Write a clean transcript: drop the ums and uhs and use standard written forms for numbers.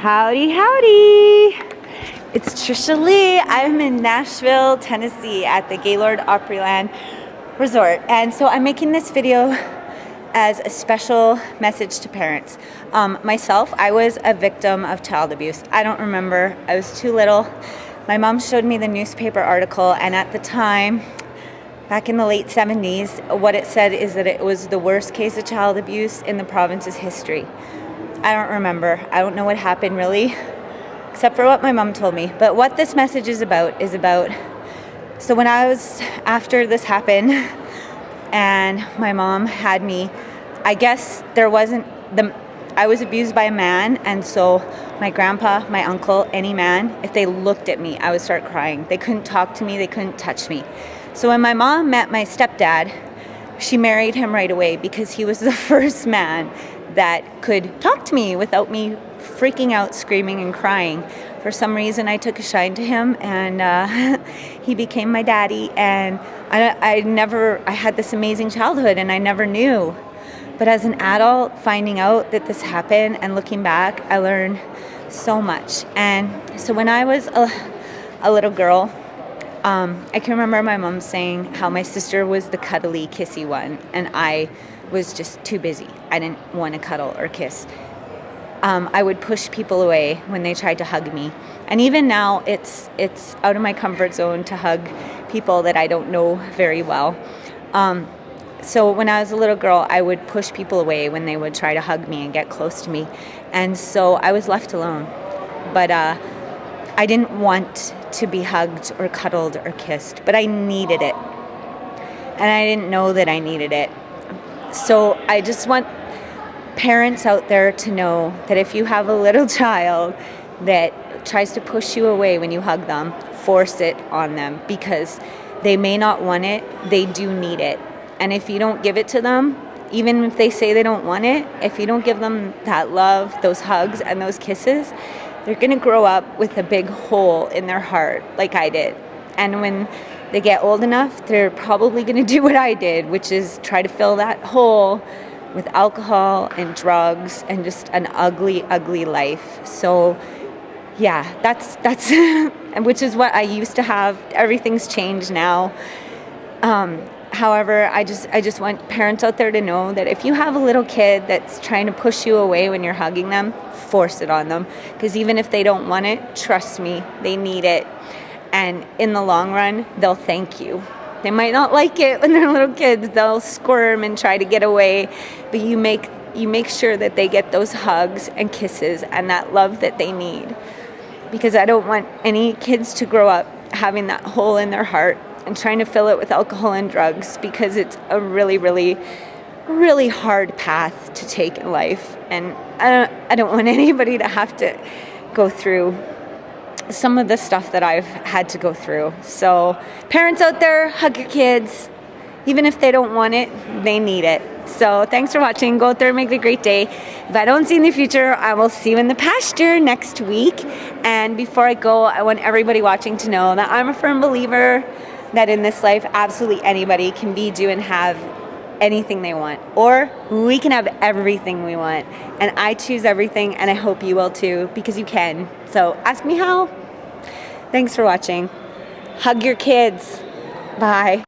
Howdy, howdy! It's Trishaly. I'm in Nashville, Tennessee at the Gaylord Opryland Resort. And so I'm making this video as a special message to parents. Myself, I was a victim of child abuse. I don't remember. I was too little. My mom showed me the newspaper article, and at the time, back in the late 70s, what it said is that it was the worst case of child abuse in the province's history. I don't remember. I don't know what happened really, except for what my mom told me. But what this message is about, so when I was, after this happened, and my mom had me, I guess I was abused by a man, and so my grandpa, my uncle, any man, if they looked at me, I would start crying. They couldn't talk to me, they couldn't touch me. So when my mom met my stepdad, she married him right away because he was the first man that could talk to me without me freaking out, screaming and crying. For some reason, I took a shine to him, and he became my daddy. And I had this amazing childhood, and I never knew. But as an adult, finding out that this happened and looking back, I learned so much. And so when I was a little girl, I can remember my mom saying how my sister was the cuddly, kissy one, and I was just too busy. I didn't want to cuddle or kiss. I would push people away when they tried to hug me. And even now, it's out of my comfort zone to hug people that I don't know very well. So when I was a little girl, I would push people away when they would try to hug me and get close to me. And so I was left alone. But I didn't want to be hugged or cuddled or kissed, but I needed it. And I didn't know that I needed it. So I just want parents out there to know that if you have a little child that tries to push you away when you hug them, force it on them, because they may not want it, they do need it. And if you don't give it to them, even if they say they don't want it, if you don't give them that love, those hugs and those kisses, they're going to grow up with a big hole in their heart like I did. And when they get old enough, they're probably going to do what I did, which is try to fill that hole with alcohol and drugs and just an ugly, ugly life. So yeah, that's which is what I used to have. Everything's changed now. However, I just want parents out there to know that if you have a little kid that's trying to push you away when you're hugging them, force it on them. Because even if they don't want it, trust me, they need it. And in the long run, they'll thank you. They might not like it when they're little kids. They'll squirm and try to get away. But you make sure that they get those hugs and kisses and that love that they need. Because I don't want any kids to grow up having that hole in their heart and trying to fill it with alcohol and drugs, because it's a really, really, really hard path to take in life. And I don't want anybody to have to go through some of the stuff that I've had to go through. So parents out there, hug your kids. Even if they don't want it, they need it. So thanks for watching. Go out there and make it a great day. If I don't see you in the future, I will see you in the pasture next week. And before I go, I want everybody watching to know that I'm a firm believer that in this life, absolutely anybody can be, do, and have anything they want. Or we can have everything we want. And I choose everything, and I hope you will too, because you can. So ask me how. Thanks for watching. Hug your kids. Bye.